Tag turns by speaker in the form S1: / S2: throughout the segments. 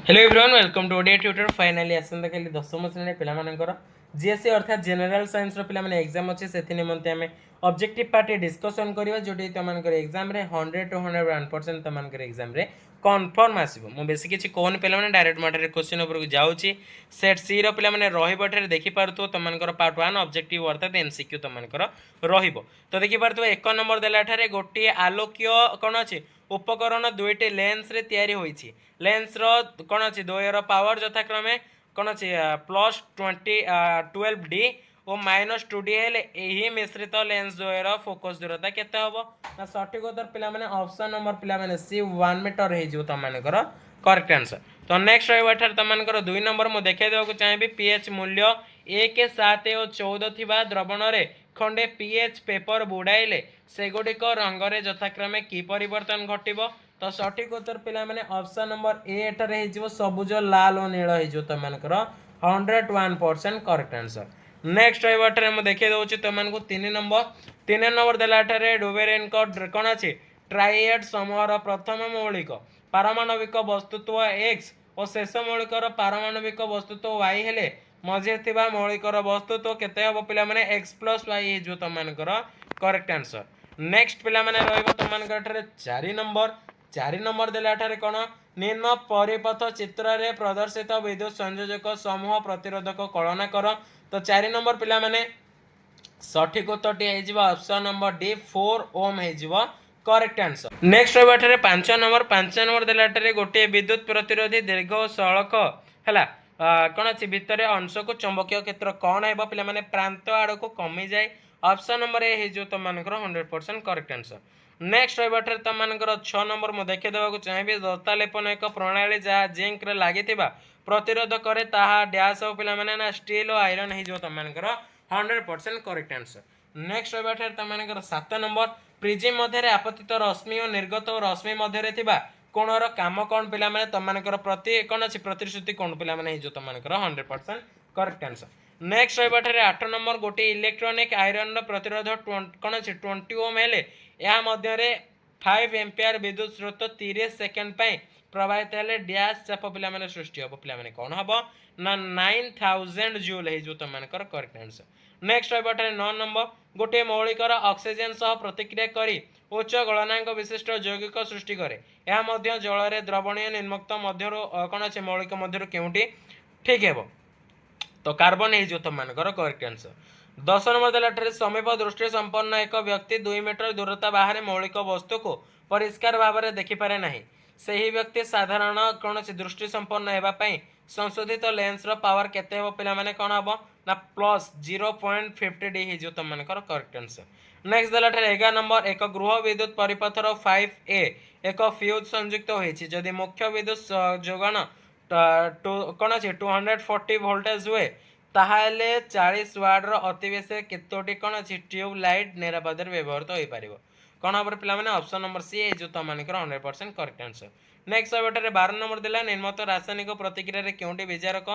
S1: Hello everyone welcome to Odia tutor finally आसंता काली दशम श्रेणी पिलामानकर जीएससी अर्थात जनरल साइंस रो पिलामाने एग्जाम अछि सेथि निमंते हमें ऑब्जेक्टिव पार्ट डिस्कशन करिवा जोटी तमानकर एग्जाम रे 100 टू 101% तमानकर एग्जाम रे कन्फर्म आसीबो मो बेसी किछि कोन पिलामाने डायरेक्ट माटे क्वेश्चन ऊपर जाउछि सेट सी रो पिलामाने रहिबो ठरे देखि पारतो तमानकर पार्ट 1 ऑब्जेक्टिव अर्थात एमसीक्यू तमानकर रहिबो तो देखि पारतो एक नंबर देला ठरे गोटी आलोक्य कोन अछि उपकरण दुईटी लेंस रे तयारी होईछि लेंस रो कोन अछि द्वयर पावर यथाक्रमे कोन अछि +12D और -2DL एही मिश्रित लेंस द्वयर फोकस दूरता केते हबो ना सठिक उत्तर पिला माने ऑप्शन नंबर पिला माने सी 1 मीटर हे जो तमानकर करेक्ट आंसर। तो नेक्स्ट रहबा ठार तमानकर 2 नंबर मु देखाइ देबा को चाहेबी पीएच मूल्य 1 7 और 14 थिबा द्रवण रे खंडे पीएच पेपर बुडाइले सेगुडिक रंग रे यथाक्रमे की परिवर्तन घटिबो तो सठिक उत्तर पिला माने ऑप्शन नंबर ए एटारे हे जिवो सबुज लाल और नील हे जो तमानकर 101% करेक्ट आंसर। नेक्स्ट रहबाटरे हम देखै दउछि तमानकु 3 नंबर देलाटारे डुबेरेन को कोन अछि ट्राइएड समूहर प्रथम मौलिक पारमाणविक वस्तुत्व x और शेष मौलिकर पारमाणविक वस्तुत्व y हेले मझे थिबा मौलिकर वस्तुत्व केते हबो पिला माने x + y हे जो तमानकर करेक्ट आंसर। नेक्स्ट पिला माने रहइबो तमानकर ठारे 4 नंबर देलाटारे कोन निम्न परिपथ चित्र रे प्रदर्शित विद्युत संयोजक समूह प्रतिरोधक कल्पना कर तो 4 नंबर पिला माने सठिक उत्तरटी हे जिवो ऑप्शन नंबर डी 4 ओम हे जिवो करेक्ट आंसर। नेक्स्ट रहबाटारे 5 नंबर देलाटारे गोटे विद्युत प्रतिरोधी दीर्घ सड़क हला कोन अछि भितरे अंश को चुंबकीय क्षेत्र कोन हेबो पिला माने प्रांत आड़ को कमी जाय ऑप्शन नंबर ए हे जो तमानकर 100% करेक्ट आंसर। नेक्स्ट रहबाटारे तमानकर 6 नंबर मु देखै देबा को चाहेबी दस्ता लेपन एक प्रणाली जहा जिंक रे लागितिबा प्रतिरोध करे ताहा डैश ऑफ पिला माने ना स्टील और आयरन हे जो तमानकर 100% करेक्ट आंसर। नेक्स्ट रहबाटारे तमानकर 7 नंबर प्रिज्म मध्य रे आपतित रश्मि और निर्गत रश्मि मध्य रे थिबा कोणर काम कोन पिला माने तमानकर प्रति कोन अछि प्रतिश्रुति कोन पिला माने हे जो तमानकर 100% करेक्ट आंसर। नेक्स्ट रहबाटारे 8 नंबर गोटे इलेक्ट्रॉनिक आयरन रो प्रतिरोध कोन अछि 20 ओम हेले या मध्य रे 5 एम्पियर विद्युत स्रोत 30 सेकंड पई प्रवाहित हेले डैश चाप पिला माने सृष्टि हबो पिला माने कोन हबो ना 9000 जूल हे जो Tamhankar correct answer. Next रहबाटारे 9 number गोटे मौलिकर ऑक्सीजन सह प्रतिक्रिया करी उच्च गलनांक विशिष्ट यौगिक सृष्टि करे या मध्य जल रे द्रवणीय निर्मुक्त मध्यरु कोन अछि मौलिक मध्यरु केउटी ठीक हेबो तो कार्बन हे जो तमानकर करेक्ट आंसर। 10 नंबर देलाटारे समीप दृष्टि संपन्न एक व्यक्ति 2 मीटर दूरता बाहर मौलिक वस्तु को परिष्कार भाव में देखि पारे नाही सही व्यक्ति साधारण कौन दृष्टि संपन्न हेबा पई संशोधित लेंस रो पावर केते हेबो पिला माने कोन हबो ना +0.50D हे जो Tamhankar correct answer. Next देलाटारे 11 number एक गृह विद्युत परिपथ रो 5A एक फ्यूज संयुक्त होईछि जदि मुख्य विद्युत जोगाण कोन अछि 240 वोल्टेज हुए ताहाले 40 वाट रो अति बेसी केतोटी कोन अछि ट्यूब लाइट निरापद रे व्यवहृत होई पारिबो कोन हमर पिला माने ऑप्शन नंबर सी ए जो तमानकर 100% करेक्ट आंसर। नेक्स्ट बेटारे 12 नंबर दिला निर्मत रासायनिक प्रतिक्रिया रे केउटी विचारक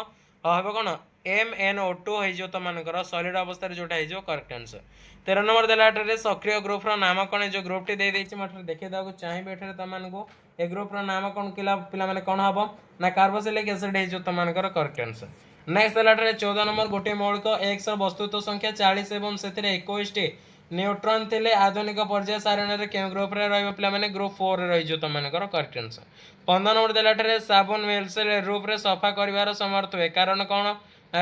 S1: हेबो कोन MnO2 हे जो तमानकर सॉलिड अवस्था रे जोटा हे जो करेक्ट आंसर। 13 नंबर देलाटारे सक्रिय ग्रुप रो नाम कोन जो ग्रुप टी दे देछि मटर देखे दाको चाहि बेटारे तमानको ए ग्रुप रो नाम कोन किला पिला माने कोन हबो ना कार्बोक्सिलिक एसिड हे जो Tamhankar correct answer. Next देलाटारे 14 number गोटे मौलिक x रो वस्तुत्व संख्या 40 एवं सेतिरे 21 टी न्यूट्रॉन थिले आधुनिक पर्याय सारणी रे के ग्रुप रे रहबो पिला माने ग्रुप 4 रे रहि जो तमानकर करेक्ट आंसर। 15 नंबर देलाटारे साबुन मेल्स रे रूप रे सफा करिवार समर्थ हुए कारण कोन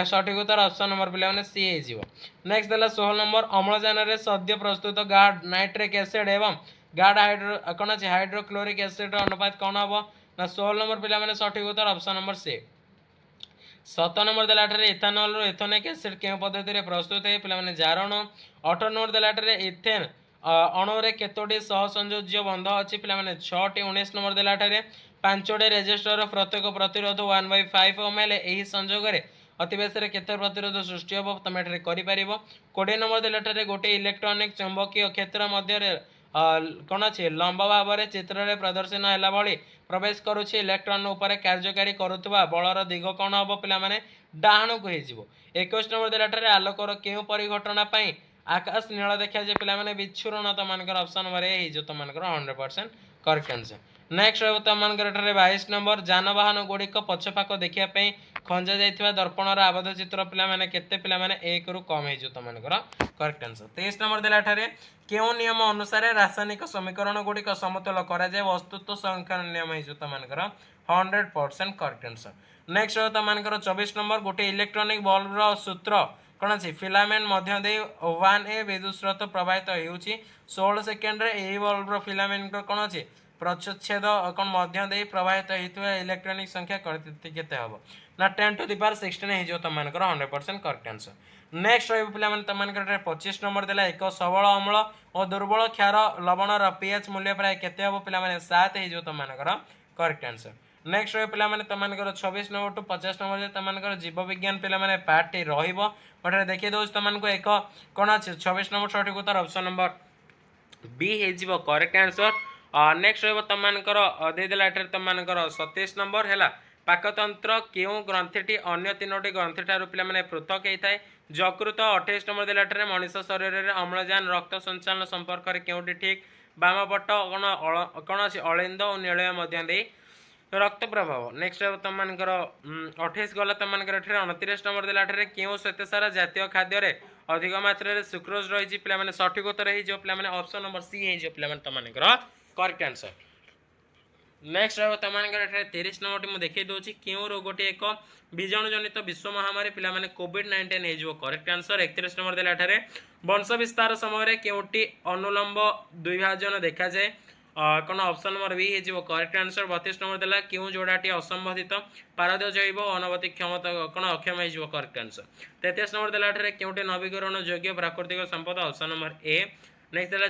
S1: सठिक उत्तर ऑप्शन नंबर पिला माने सी हे जिवो। नेक्स्ट देला 16 नंबर अम्लजान रे सद्य प्रस्तुत गाढ़ नाइट्रिक एसिड एवं गाढ़ हाइड्रो कोन अछि हाइड्रोक्लोरिक एसिड रो अनुपात कोन हबो ना 16 नंबर पिला माने सठिक उत्तर ऑप्शन नंबर सी। 7 नंबर देलाटारे इथानॉल रो इथेनिक एसिड के पद्धति रे प्रस्तुत हे पिला माने जारण। 18 नंबर देलाटारे इथेन अणु रे केतोटी सहसंयोज्य बंध अछि पिला माने 6 टी। 19 नंबर देलाटारे 5 टी रेजिस्टर प्रत्येक प्रतिरोध 1/5 ओम हेले एही संयोग रे अति बेसी रे केते प्रतिरोध सृष्टि हबो तमे एठारे करि परिबो। 20 नंबर देलाटारे गोटे इलेक्ट्रॉनिक चुंबकीय क्षेत्र मध्य रे कोन अछि लंबा भाव रे चित्र रे प्रदर्शन हैला भली प्रवेश करूछि इलेक्ट्रॉन ऊपर कार्यकारी करूतबा बलर दिग कोन हबो पिला माने डाहण को हे जिवो। 21 नंबर देलाटारे आलोकर केउ परिघटना पई आकाश नील देखा जे पिला माने विच्छुरण तमानकर ऑप्शन नंबर ए हे जो तमानकर 100% करेक्ट आंसर। नेक्स्ट रहिबो तमनकर एठारे 22 नंबर जानवाहन गुड़िक पछपाख देखिया पई खंजा जाइथिबा दर्पणर आबद्ध चित्र पिला माने केते पिला माने 1 रु कम हे जो तमनकर करेक्ट आंसर 23 नंबर देला एठारे केउ नियम अनुसार रासायनिक समीकरण गुड़िक समतुल करा जाय वस्तुत्व संख्या नियम हे जो तमनकर 100% करेक्ट आंसर नेक्स्ट रहिबो तमनकर 24 नंबर गोटे इलेक्ट्रॉनिक बल्ब रो सूत्र कौन अच्छी फिलामेंट मध्य दे 1A विद्युत स्रोत प्रवाहित होउची 16 सेकेंड रे एही बल्ब रो फिलामेंट कौन अच्छी प्रच्छेद कौन मध्य दे प्रवाहित होइतबा इलेक्ट्रॉनिक संख्या केते हबो ना 10 टू द पावर 16 हे जो तमनकर 100% करेक्ट आंसर नेक्स्ट रहिबो पिला माने तमनकर 25 नंबर देला एक सबल अम्ल और दुर्बल क्षार लवण रो पीएच मूल्य प्राय केते हबो पिला माने 7 हे जो तमनकर करेक्ट आंसर नेक्स्ट रहिबो पिला माने तमनकर 26 नंबर टू 50 नंबर जे तमनकर जीव विज्ञान पिला माने पार्ट टी रहिबो बट देखि दोस्त तमनको एक कोन अछि 26 नंबर सठिक उत्तर ऑप्शन नंबर बी हे जीवो करेक्ट आंसर नेक्स्ट रहिबो तमनकर दे देला एटर तमनकर 27 नंबर हैला पाकतंत्र केउ ग्रंथिटी अन्य तीनोटी ग्रंथि ठारू पिला माने पृथक हेइथाय यकृत 28 नंबर देला एटर मनुष्य शरीर रे अम्लजान रक्त संचालन संपर्क रे केउटी ठीक बाम पट कोन अछि अलिंद और नीलय मध्य दे रक्त प्रभाव नेक्स्ट तमनकर 28 गला तमनकर 29 नंबर देला केउ श्वेतसार जातीय खाद्य रे अधिक मात्रा रे सुक्रोज रही पिला माने सठिक उत्तर हे जो पिला माने ऑप्शन नंबर सी हे जो पिला माने तमनकर करेक्ट आंसर नेक्स्ट रहो तमनकर 30 नंबर मु देखै दोछि केउ रोगटी एक बीजाणु जनित विश्व महामारी पिला माने कोविड-19 हे जो करेक्ट आंसर 31 नंबर देला वंश विस्तार समय रे केउटी अनुलंब द्विभाजन देखा जाए कौन ऑप्शन नंबर बी हे करेक्ट आंसर 32 नंबर देला क्यों जोड़ाटी असंबंधित पारद जैव अनवती क्षमता कौन अक्षम हो करेक्ट आंसर 33 नंबर देला क्योंटे नवीकरण योग्य प्राकृतिक संपद ऑप्शन नंबर ए नेक्स्ट देला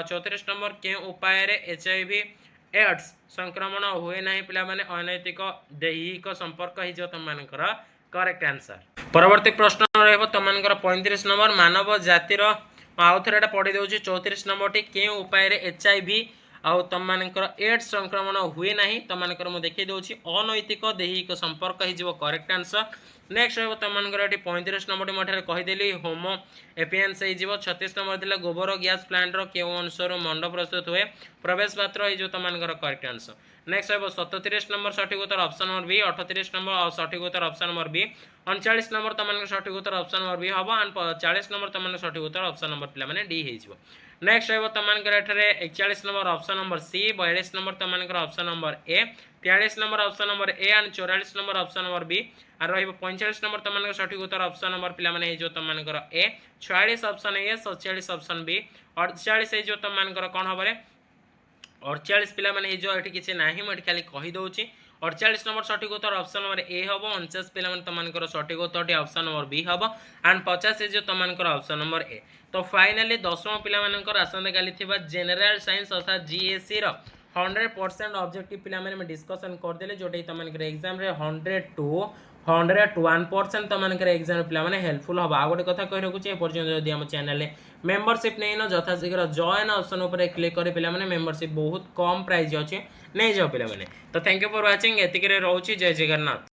S1: 34 नंबर क्यों उपाय रे एचआईवी एड्स संक्रमण हुए नहीं पिला माने अनैतिक दैहिक संपर्क ही जो तमनकर करेक्ट आंसर परवर्ती प्रश्न रहबो तमनकर 35 नंबर मानव जातिर आउ थे पढ़ी दूसरी 34 नंबर टी के उपाय एचआईवी आउ तमनकर एड्स संक्रमण हुए ना तमनकर मुझे देखी दूसरी अनैतिक दैहिक संपर्क हो करेक्ट आंसर नेक्स्ट रहा तमनकर 35 नंबर टी कहीदेली होमो एपियंस हो 36 नंबर दिला गोबर गैस प्लांट रो केउ अंशर मंड प्रस्तुत हुए प्रवेश पात्र हो तमनकर करेक्ट आंसर नेक्स्ट रहा 37 नंबर सठिक उत्तर ऑप्शन नंबर बी 38 नंबर और सठिक उत्तर ऑप्शन नंबर बी 39 नंबर तमनकर सठिक उत्तर ऑप्शन नंबर बी हम एंड 40 नंबर तमनकर सठिक उत्तर ऑप्शन नंबर पिला माने डी हो नेक्स्ट रहा तमनकर 41 number option number C 42 number तमनकर option number A 43 number option number A and 44 number option number B और रही 45 नंबर तमनकर सठिक उत्तर ऑप्शन नंबर पिला माने जो तमनकर ए 46 ऑप्शन ए 47 ऑप्शन बी 48 जो तमनकर कौन हम 48 पिला माने जो एठी किछि नाही म एठी खाली कहि दोछि 48 नंबर सठिक उत्तर ऑप्शन नंबर ए हबो 49 पिला माने तमनकर सठिक उत्तर ऑप्शन नंबर बी हबो एंड 50 जो तमनकर ऑप्शन नंबर ए तो फाइनली 10वा पिला मानकर आसंता काली थिबा जनरल साइंस अर्थात जीएससी रो 100% ऑब्जेक्टिव पिला माने डिस्कशन कर देले जोटे तमनकर एग्जाम रे 100 टू 101% तमनकर एग्जाम पिला माने हेल्पफुल हबा आ गोटे कथा कहि रखु छै पर्यंत जदि हम चैनल मेंबरशिप नै न यथा शीघ्र जॉइन ऑप्शन ऊपर क्लिक करी पिला माने मेंबरशिप बहुत कम प्राइस अछि नै जाओ पिला माने तो थैंक यू फॉर वाचिंग एतिकरे रहउछि जय जगन्नाथ।